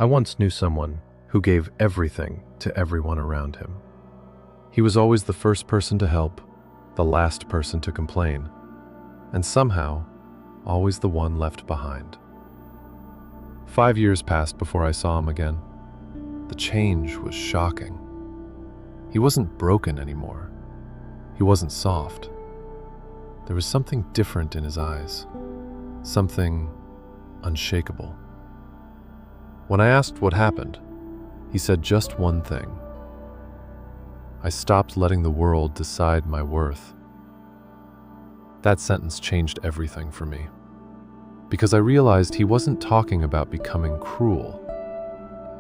I once knew someone who gave everything to everyone around him. He was always the first person to help, the last person to complain, and somehow, always the one left behind. 5 years passed before I saw him again. The change was shocking. He wasn't broken anymore. He wasn't soft. There was something different in his eyes, something unshakable. When I asked what happened, he said just one thing. I stopped letting the world decide my worth. That sentence changed everything for me, because I realized he wasn't talking about becoming cruel.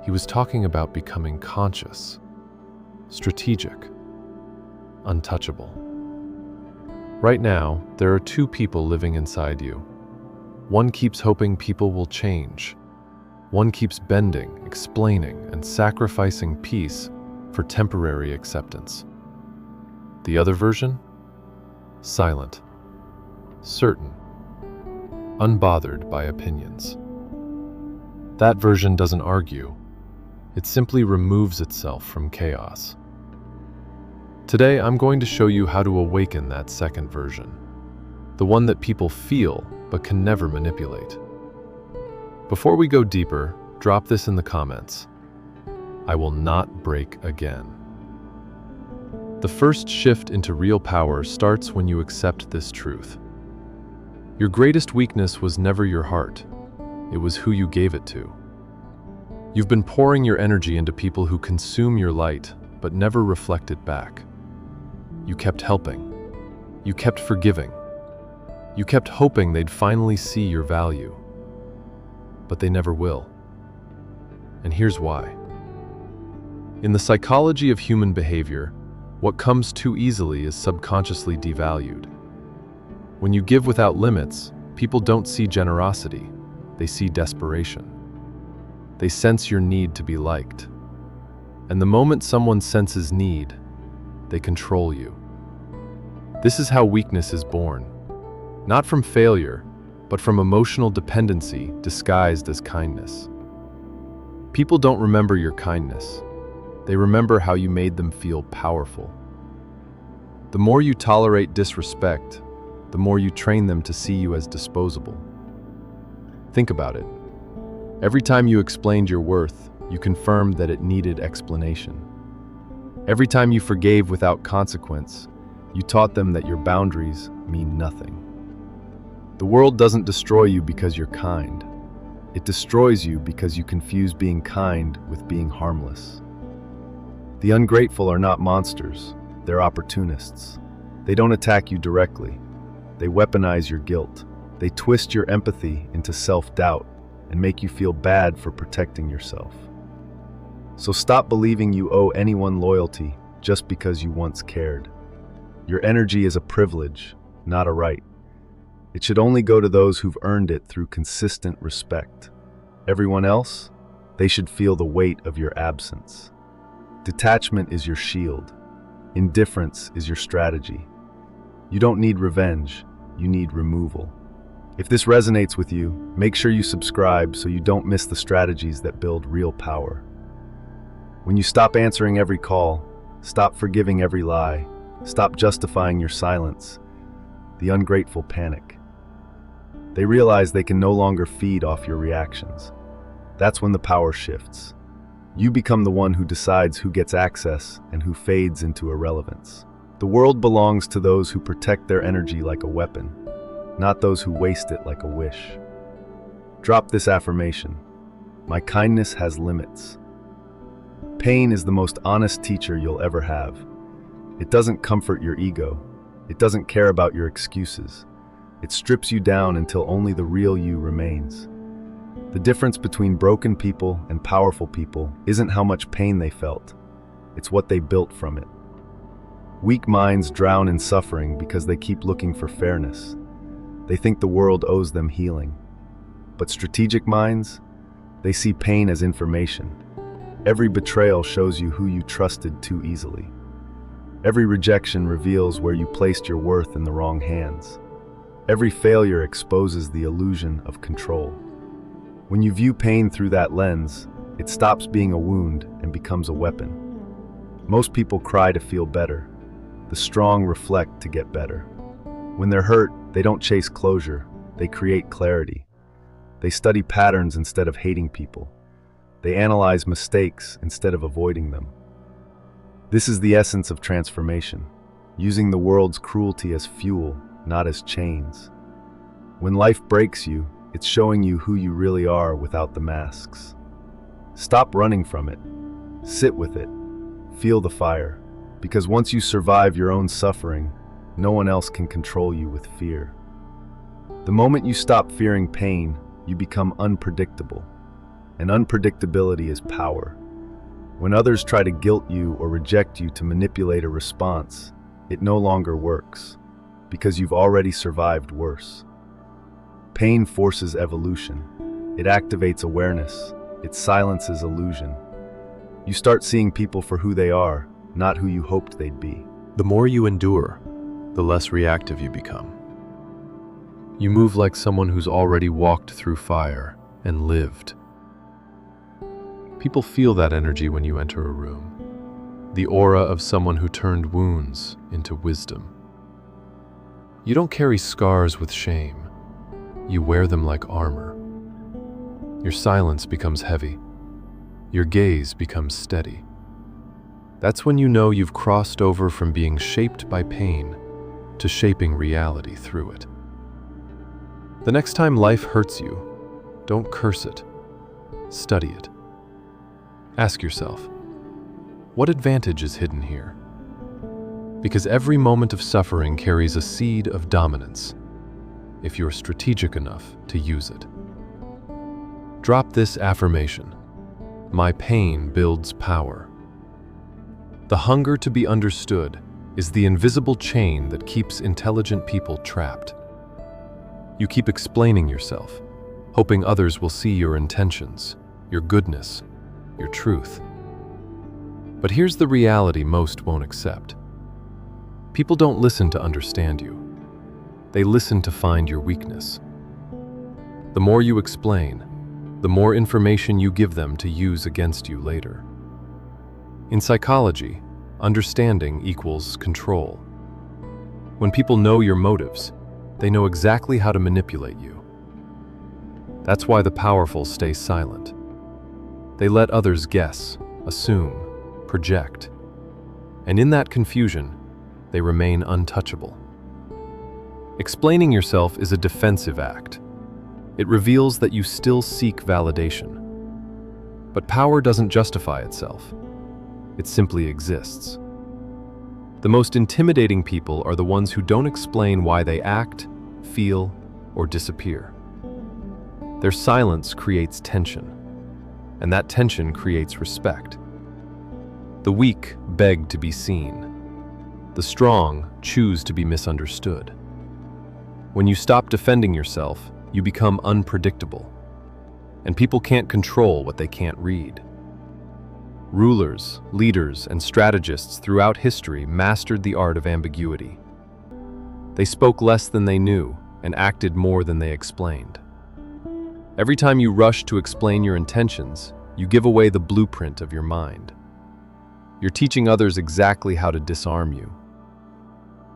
He was talking about becoming conscious, strategic, untouchable. Right now, there are two people living inside you. One keeps hoping people will change. One keeps bending, explaining, and sacrificing peace for temporary acceptance. The other version? Silent, certain, unbothered by opinions. That version doesn't argue. It simply removes itself from chaos. Today, I'm going to show you how to awaken that second version, the one that people feel but can never manipulate. Before we go deeper, drop this in the comments. I will not break again. The first shift into real power starts when you accept this truth. Your greatest weakness was never your heart. It was who you gave it to. You've been pouring your energy into people who consume your light, but never reflect it back. You kept helping. You kept forgiving. You kept hoping they'd finally see your value. But they never will. And here's why. In the psychology of human behavior, what comes too easily is subconsciously devalued. When you give without limits, people don't see generosity, they see desperation. They sense your need to be liked. And the moment someone senses need, they control you. This is how weakness is born. Not from failure, but from emotional dependency disguised as kindness. People don't remember your kindness. They remember how you made them feel powerful. The more you tolerate disrespect, the more you train them to see you as disposable. Think about it. Every time you explained your worth, you confirmed that it needed explanation. Every time you forgave without consequence, you taught them that your boundaries mean nothing. The world doesn't destroy you because you're kind. It destroys you because you confuse being kind with being harmless. The ungrateful are not monsters, they're opportunists. They don't attack you directly. They weaponize your guilt. They twist your empathy into self-doubt and make you feel bad for protecting yourself. So stop believing you owe anyone loyalty just because you once cared. Your energy is a privilege, not a right. It should only go to those who've earned it through consistent respect. Everyone else, they should feel the weight of your absence. Detachment is your shield. Indifference is your strategy. You don't need revenge, you need removal. If this resonates with you, make sure you subscribe so you don't miss the strategies that build real power. When you stop answering every call, stop forgiving every lie, stop justifying your silence, the ungrateful panic. They realize they can no longer feed off your reactions. That's when the power shifts. You become the one who decides who gets access and who fades into irrelevance. The world belongs to those who protect their energy like a weapon, not those who waste it like a wish. Drop this affirmation. My kindness has limits. Pain is the most honest teacher you'll ever have. It doesn't comfort your ego. It doesn't care about your excuses. It strips you down until only the real you remains. The difference between broken people and powerful people isn't how much pain they felt. It's what they built from it. Weak minds drown in suffering because they keep looking for fairness. They think the world owes them healing. But strategic minds, they see pain as information. Every betrayal shows you who you trusted too easily. Every rejection reveals where you placed your worth in the wrong hands. Every failure exposes the illusion of control. When you view pain through that lens, It stops being a wound and becomes a weapon. Most people cry to feel better. The strong reflect to get better. When they're hurt, they don't chase closure, they create clarity. They study patterns instead of hating people. They analyze mistakes instead of avoiding them. This is the essence of transformation, using the world's cruelty as fuel, not as chains. When life breaks you, it's showing you who you really are without the masks. Stop running from it. Sit with it. Feel the fire. Because once you survive your own suffering, no one else can control you with fear. The moment you stop fearing pain, you become unpredictable. And unpredictability is power. When others try to guilt you or reject you to manipulate a response, it no longer works, because you've already survived worse. Pain forces evolution. It activates awareness. It silences illusion. You start seeing people for who they are, not who you hoped they'd be. The more you endure, the less reactive you become. You move like someone who's already walked through fire and lived. People feel that energy when you enter a room, the aura of someone who turned wounds into wisdom. You don't carry scars with shame. You wear them like armor. Your silence becomes heavy. Your gaze becomes steady. That's when you know you've crossed over from being shaped by pain to shaping reality through it. The next time life hurts you, don't curse it. Study it. Ask yourself, what advantage is hidden here? Because every moment of suffering carries a seed of dominance, if you're strategic enough to use it. Drop this affirmation: my pain builds power. The hunger to be understood is the invisible chain that keeps intelligent people trapped. You keep explaining yourself, hoping others will see your intentions, your goodness, your truth. But here's the reality most won't accept. People don't listen to understand you. They listen to find your weakness. The more you explain, the more information you give them to use against you later. In psychology, understanding equals control. When people know your motives, they know exactly how to manipulate you. That's why the powerful stay silent. They let others guess, assume, project. And in that confusion, they remain untouchable. Explaining yourself is a defensive act. It reveals that you still seek validation. But power doesn't justify itself. It simply exists. The most intimidating people are the ones who don't explain why they act, feel, or disappear. Their silence creates tension, and that tension creates respect. The weak beg to be seen. The strong choose to be misunderstood. When you stop defending yourself, you become unpredictable, and people can't control what they can't read. Rulers, leaders, and strategists throughout history mastered the art of ambiguity. They spoke less than they knew and acted more than they explained. Every time you rush to explain your intentions, you give away the blueprint of your mind. You're teaching others exactly how to disarm you.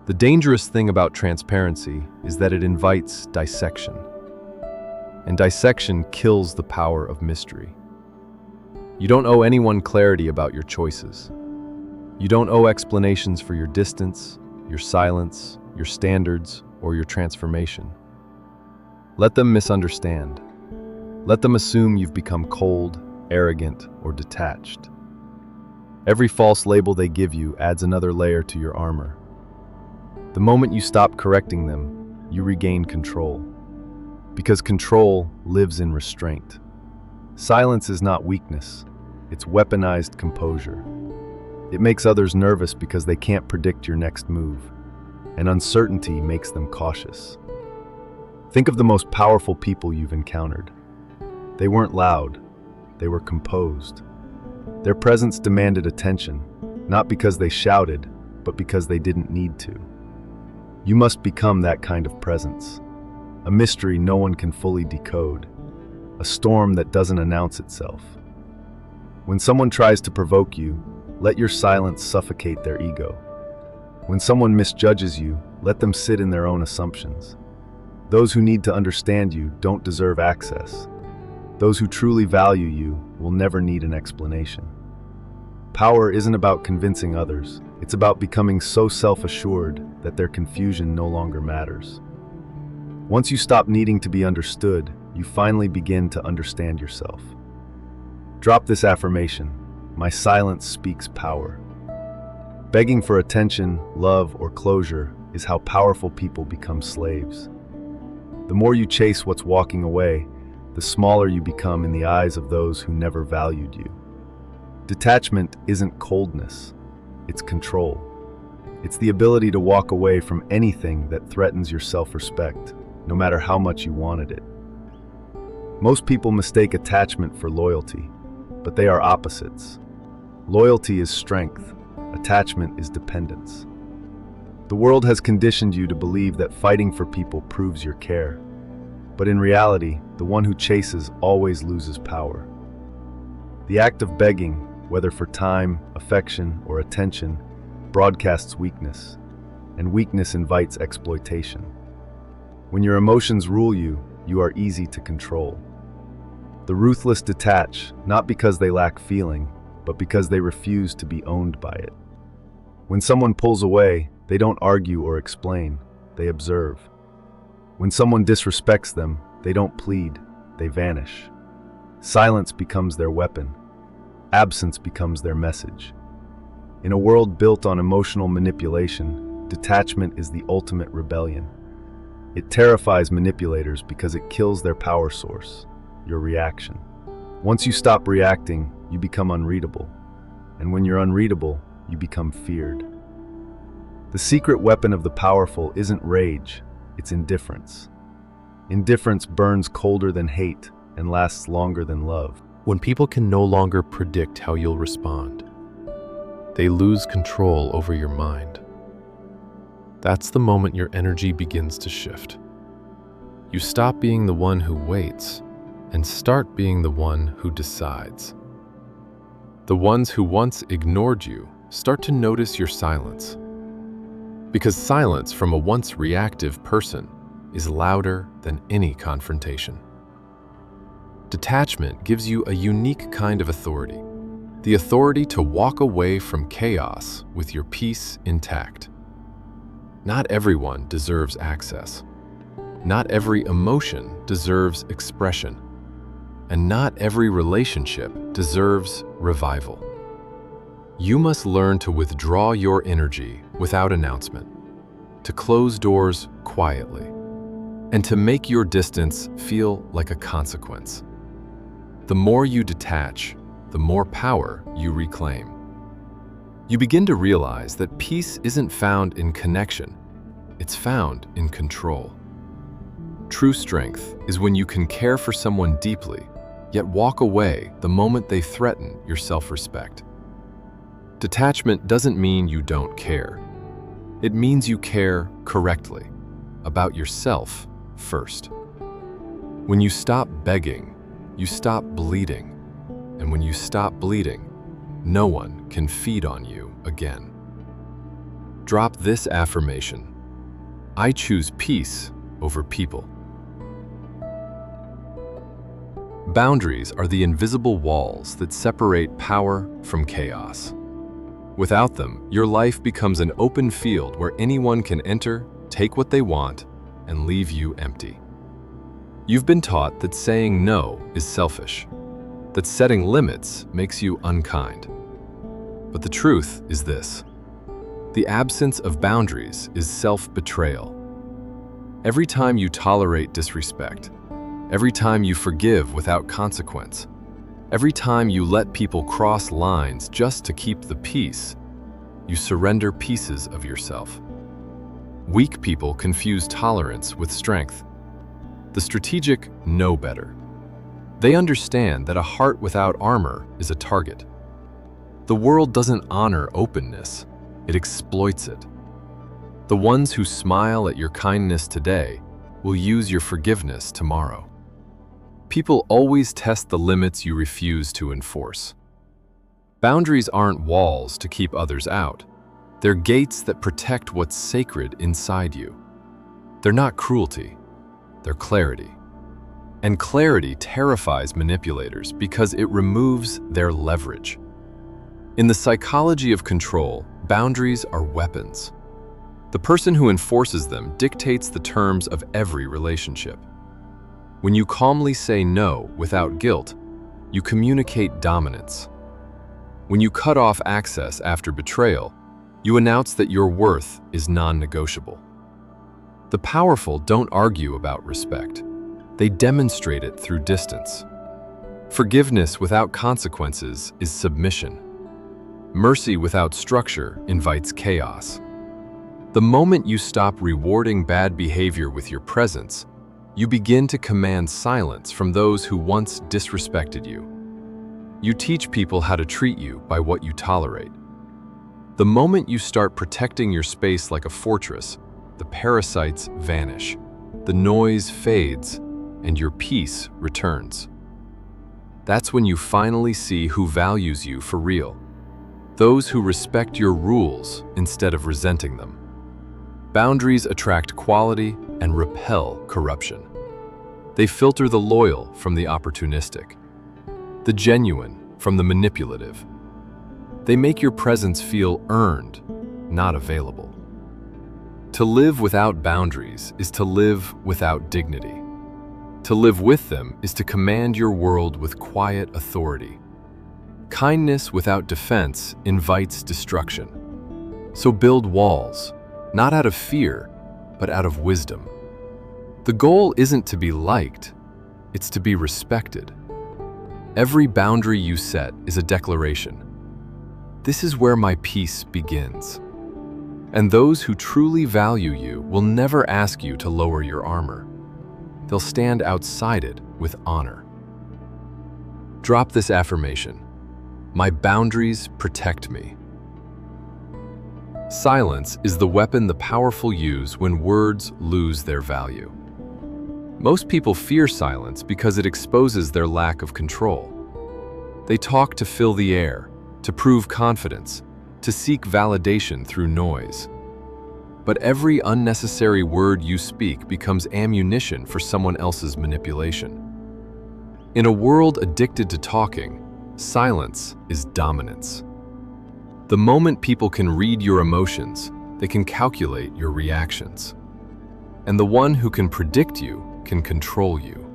The dangerous thing about transparency is that it invites dissection. And dissection kills the power of mystery. You don't owe anyone clarity about your choices. You don't owe explanations for your distance, your silence, your standards, or your transformation. Let them misunderstand. Let them assume you've become cold, arrogant, or detached. Every false label they give you adds another layer to your armor. The moment you stop correcting them, you regain control. Because control lives in restraint. Silence is not weakness, it's weaponized composure. It makes others nervous because they can't predict your next move, and uncertainty makes them cautious. Think of the most powerful people you've encountered. They weren't loud, they were composed. Their presence demanded attention, not because they shouted, but because they didn't need to. You must become that kind of presence. A mystery no one can fully decode. A storm that doesn't announce itself. When someone tries to provoke you, let your silence suffocate their ego. When someone misjudges you, let them sit in their own assumptions. Those who need to understand you don't deserve access. Those who truly value you will never need an explanation. Power isn't about convincing others. It's about becoming so self-assured that their confusion no longer matters. Once you stop needing to be understood, you finally begin to understand yourself. Drop this affirmation: my silence speaks power. Begging for attention, love, or closure is how powerful people become slaves. The more you chase what's walking away, the smaller you become in the eyes of those who never valued you. Detachment isn't coldness, it's control. It's the ability to walk away from anything that threatens your self-respect, no matter how much you wanted it. Most people mistake attachment for loyalty, but they are opposites. Loyalty is strength, attachment is dependence. The world has conditioned you to believe that fighting for people proves your care. But in reality, the one who chases always loses power. The act of begging, whether for time, affection, or attention, broadcasts weakness, and weakness invites exploitation. When your emotions rule you, you are easy to control. The ruthless detach, not because they lack feeling, but because they refuse to be owned by it. When someone pulls away, they don't argue or explain, they observe. When someone disrespects them, they don't plead, they vanish. Silence becomes their weapon. Absence becomes their message. In a world built on emotional manipulation, detachment is the ultimate rebellion. It terrifies manipulators because it kills their power source, your reaction. Once you stop reacting, you become unreadable. And when you're unreadable, you become feared. The secret weapon of the powerful isn't rage, it's indifference. Indifference burns colder than hate and lasts longer than love. When people can no longer predict how you'll respond, they lose control over your mind. That's the moment your energy begins to shift. You stop being the one who waits and start being the one who decides. The ones who once ignored you start to notice your silence. Because silence from a once reactive person is louder than any confrontation. Detachment gives you a unique kind of authority, the authority to walk away from chaos with your peace intact. Not everyone deserves access. Not every emotion deserves expression. And not every relationship deserves revival. You must learn to withdraw your energy without announcement, to close doors quietly, and to make your distance feel like a consequence. The more you detach, the more power you reclaim. You begin to realize that peace isn't found in connection, it's found in control. True strength is when you can care for someone deeply, yet walk away the moment they threaten your self-respect. Detachment doesn't mean you don't care. It means you care correctly, about yourself first. When you stop begging, you stop bleeding. And when you stop bleeding, no one can feed on you again. Drop this affirmation: I choose peace over people. Boundaries are the invisible walls that separate power from chaos. Without them, your life becomes an open field where anyone can enter, take what they want, and leave you empty. You've been taught that saying no is selfish, that setting limits makes you unkind. But the truth is this: the absence of boundaries is self-betrayal. Every time you tolerate disrespect, every time you forgive without consequence, every time you let people cross lines just to keep the peace, you surrender pieces of yourself. Weak people confuse tolerance with strength. The strategic know better. They understand that a heart without armor is a target. The world doesn't honor openness, it exploits it. The ones who smile at your kindness today will use your forgiveness tomorrow. People always test the limits you refuse to enforce. Boundaries aren't walls to keep others out. They're gates that protect what's sacred inside you. They're not cruelty, they're clarity. And clarity terrifies manipulators because it removes their leverage. In the psychology of control, boundaries are weapons. The person who enforces them dictates the terms of every relationship. When you calmly say no without guilt, you communicate dominance. When you cut off access after betrayal, you announce that your worth is non-negotiable. The powerful don't argue about respect. They demonstrate it through distance. Forgiveness without consequences is submission. Mercy without structure invites chaos. The moment you stop rewarding bad behavior with your presence, you begin to command silence from those who once disrespected you. You teach people how to treat you by what you tolerate. The moment you start protecting your space like a fortress, the parasites vanish, the noise fades, and your peace returns. That's when you finally see who values you for real. Those who respect your rules instead of resenting them. Boundaries attract quality and repel corruption. They filter the loyal from the opportunistic, the genuine from the manipulative. They make your presence feel earned, not available. To live without boundaries is to live without dignity. To live with them is to command your world with quiet authority. Kindness without defense invites destruction. So build walls, not out of fear, but out of wisdom. The goal isn't to be liked, it's to be respected. Every boundary you set is a declaration. This is where my peace begins. And those who truly value you will never ask you to lower your armor. They'll stand outside it with honor. Drop this affirmation. My boundaries protect me. Silence is the weapon the powerful use when words lose their value. Most people fear silence because it exposes their lack of control. They talk to fill the air, to prove confidence, to seek validation through noise. But every unnecessary word you speak becomes ammunition for someone else's manipulation. In a world addicted to talking, silence is dominance. The moment people can read your emotions, they can calculate your reactions. And the one who can predict you can control you.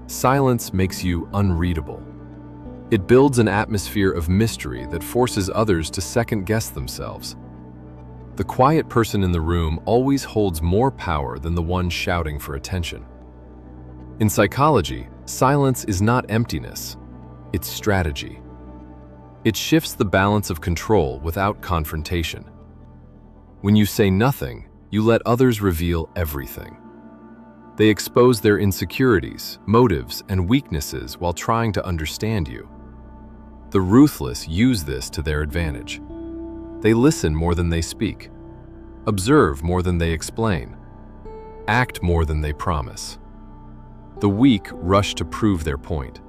Silence makes you unreadable. It builds an atmosphere of mystery that forces others to second-guess themselves. The quiet person in the room always holds more power than the one shouting for attention. In psychology, silence is not emptiness, it's strategy. It shifts the balance of control without confrontation. When you say nothing, you let others reveal everything. They expose their insecurities, motives, and weaknesses while trying to understand you. The ruthless use this to their advantage. They listen more than they speak, observe more than they explain, act more than they promise. The weak rush to prove their point.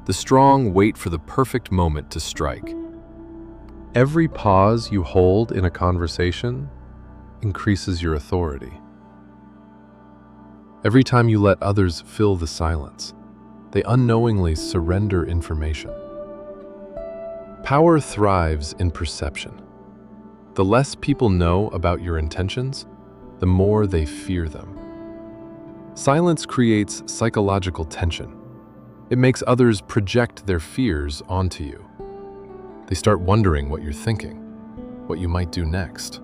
The strong wait for the perfect moment to strike. Every pause you hold in a conversation increases your authority. Every time you let others fill the silence, they unknowingly surrender information. Power thrives in perception. The less people know about your intentions, the more they fear them. Silence creates psychological tension. It makes others project their fears onto you. They start wondering what you're thinking, what you might do next.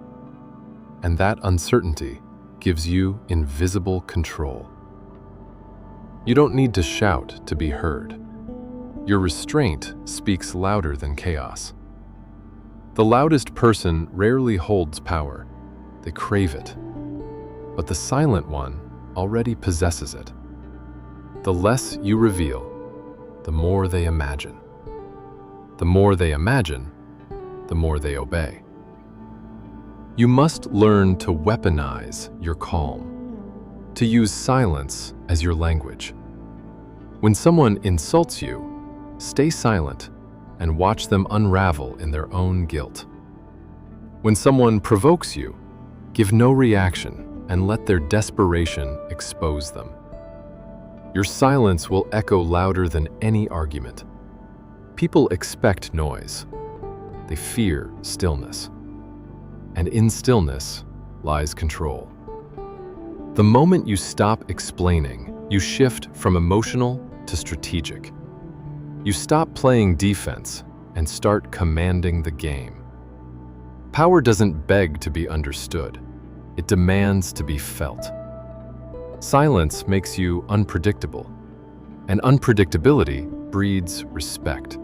And that uncertainty gives you invisible control. You don't need to shout to be heard. Your restraint speaks louder than chaos. The loudest person rarely holds power. They crave it. But the silent one already possesses it. The less you reveal, the more they imagine. The more they imagine, the more they obey. You must learn to weaponize your calm, to use silence as your language. When someone insults you, stay silent and watch them unravel in their own guilt. When someone provokes you, give no reaction and let their desperation expose them. Your silence will echo louder than any argument. People expect noise. They fear stillness. And in stillness lies control. The moment you stop explaining, you shift from emotional to strategic. You stop playing defense and start commanding the game. Power doesn't beg to be understood. It demands to be felt. Silence makes you unpredictable, and unpredictability breeds respect.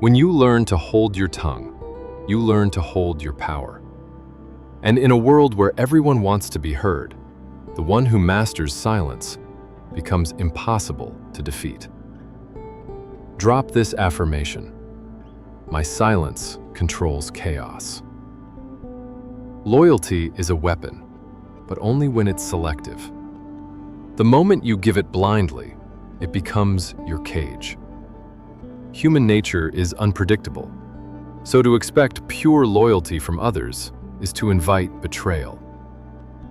When you learn to hold your tongue, you learn to hold your power. And in a world where everyone wants to be heard, the one who masters silence becomes impossible to defeat. Drop this affirmation: my silence controls chaos. Loyalty is a weapon, but only when it's selective. The moment you give it blindly, it becomes your cage. Human nature is unpredictable, so to expect pure loyalty from others is to invite betrayal.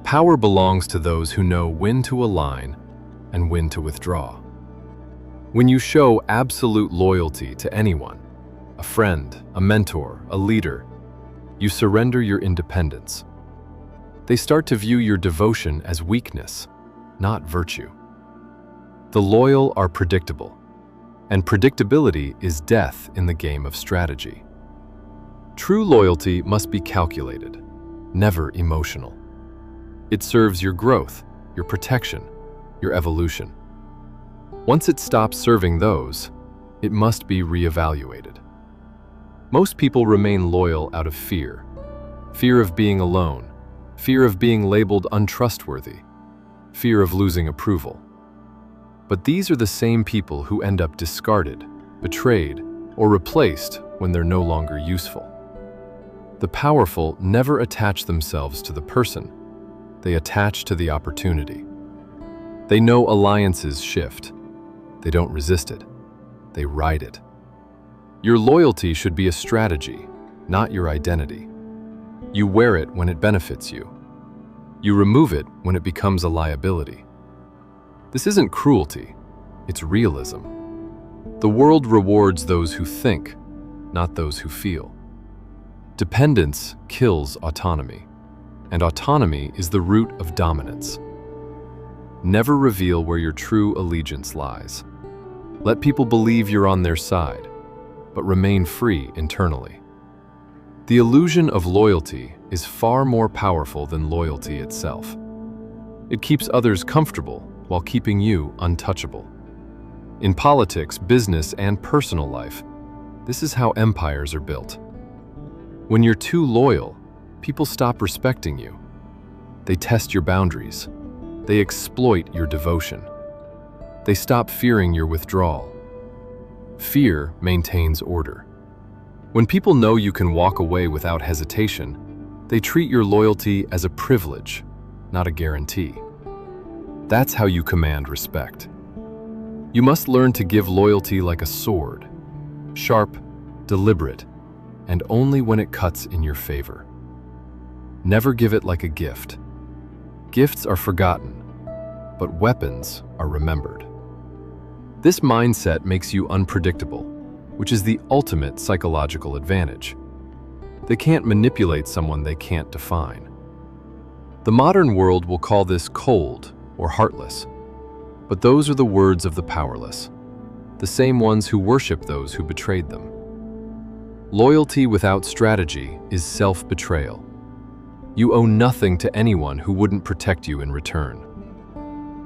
Power belongs to those who know when to align and when to withdraw. When you show absolute loyalty to anyone, a friend, a mentor, a leader, you surrender your independence. They start to view your devotion as weakness, not virtue. The loyal are predictable, and predictability is death in the game of strategy. True loyalty must be calculated, never emotional. It serves your growth, your protection, your evolution. Once it stops serving those, it must be reevaluated. Most people remain loyal out of fear. Fear of being alone, fear of being labeled untrustworthy, fear of losing approval. But these are the same people who end up discarded, betrayed, or replaced when they're no longer useful. The powerful never attach themselves to the person. They attach to the opportunity. They know alliances shift. They don't resist it. They ride it. Your loyalty should be a strategy, not your identity. You wear it when it benefits you. You remove it when it becomes a liability. This isn't cruelty, it's realism. The world rewards those who think, not those who feel. Dependence kills autonomy, and autonomy is the root of dominance. Never reveal where your true allegiance lies. Let people believe you're on their side, but remain free internally. The illusion of loyalty is far more powerful than loyalty itself. It keeps others comfortable while keeping you untouchable. In politics, business, and personal life, this is how empires are built. When you're too loyal, people stop respecting you. They test your boundaries. They exploit your devotion. They stop fearing your withdrawal. Fear maintains order. When people know you can walk away without hesitation, they treat your loyalty as a privilege, not a guarantee. That's how you command respect. You must learn to give loyalty like a sword, sharp, deliberate, and only when it cuts in your favor. Never give it like a gift. Gifts are forgotten, but weapons are remembered. This mindset makes you unpredictable, which is the ultimate psychological advantage. They can't manipulate someone they can't define. The modern world will call this cold or heartless, but those are the words of the powerless, the same ones who worship those who betrayed them. Loyalty without strategy is self-betrayal. You owe nothing to anyone who wouldn't protect you in return.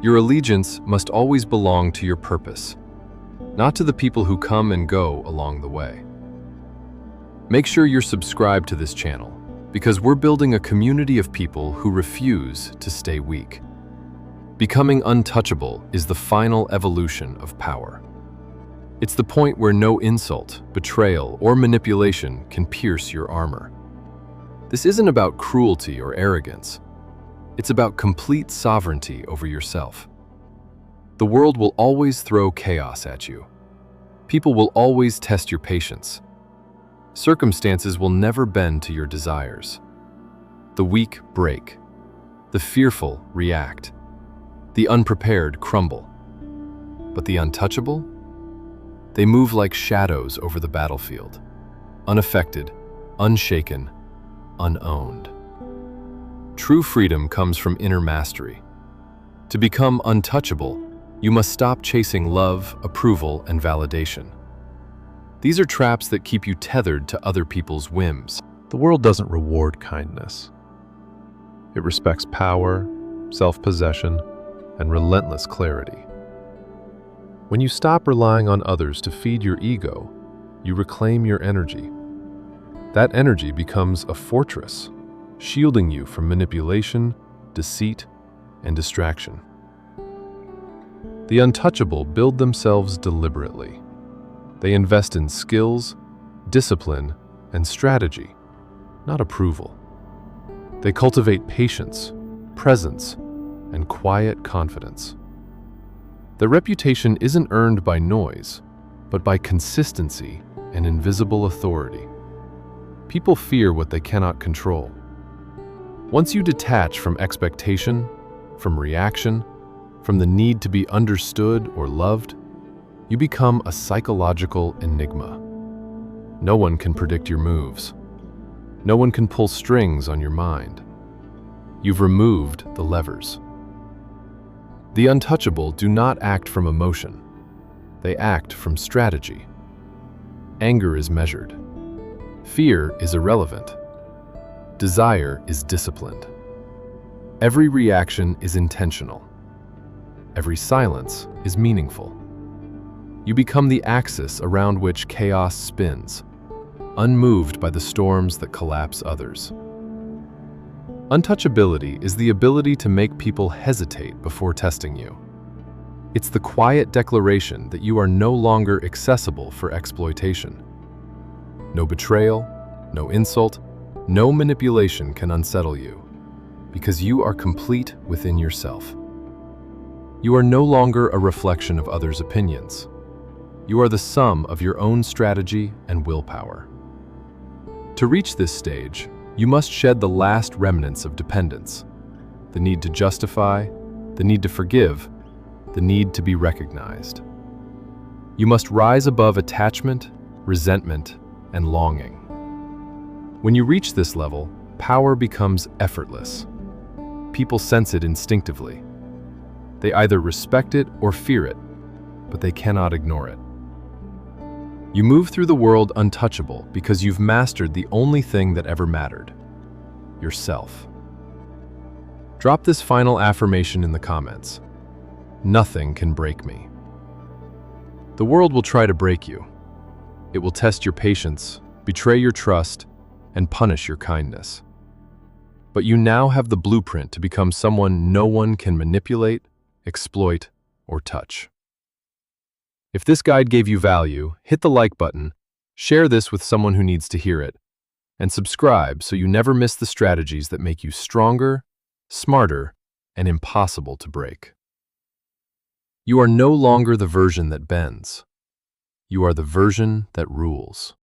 Your allegiance must always belong to your purpose, not to the people who come and go along the way. Make sure you're subscribed to this channel, because we're building a community of people who refuse to stay weak. Becoming untouchable is the final evolution of power. It's the point where no insult, betrayal, or manipulation can pierce your armor. This isn't about cruelty or arrogance. It's about complete sovereignty over yourself. The world will always throw chaos at you. People will always test your patience. Circumstances will never bend to your desires. The weak break. The fearful react. The unprepared crumble. But the untouchable? They move like shadows over the battlefield, unaffected, unshaken, unowned. True freedom comes from inner mastery. To become untouchable, you must stop chasing love, approval, and validation. These are traps that keep you tethered to other people's whims. The world doesn't reward kindness. It respects power, self-possession, and relentless clarity. When you stop relying on others to feed your ego, you reclaim your energy. That energy becomes a fortress, shielding you from manipulation, deceit, and distraction. The untouchable build themselves deliberately. They invest in skills, discipline, and strategy, not approval. They cultivate patience, presence, and quiet confidence. Their reputation isn't earned by noise, but by consistency and invisible authority. People fear what they cannot control. Once you detach from expectation, from reaction, from the need to be understood or loved, you become a psychological enigma. No one can predict your moves. No one can pull strings on your mind. You've removed the levers. The untouchable do not act from emotion. They act from strategy. Anger is measured. Fear is irrelevant. Desire is disciplined. Every reaction is intentional. Every silence is meaningful. You become the axis around which chaos spins, unmoved by the storms that collapse others. Untouchability is the ability to make people hesitate before testing you. It's the quiet declaration that you are no longer accessible for exploitation. No betrayal, no insult, no manipulation can unsettle you, because you are complete within yourself. You are no longer a reflection of others' opinions. You are the sum of your own strategy and willpower. To reach this stage, you must shed the last remnants of dependence, the need to justify, the need to forgive, the need to be recognized. You must rise above attachment, resentment, and longing. When you reach this level, power becomes effortless. People sense it instinctively. They either respect it or fear it, but they cannot ignore it. You move through the world untouchable because you've mastered the only thing that ever mattered: yourself. Drop this final affirmation in the comments. Nothing can break me. The world will try to break you. It will test your patience, betray your trust, and punish your kindness. But you now have the blueprint to become someone no one can manipulate, exploit, or touch. If this guide gave you value, hit the like button, share this with someone who needs to hear it, and subscribe so you never miss the strategies that make you stronger, smarter, and impossible to break. You are no longer the version that bends. You are the version that rules.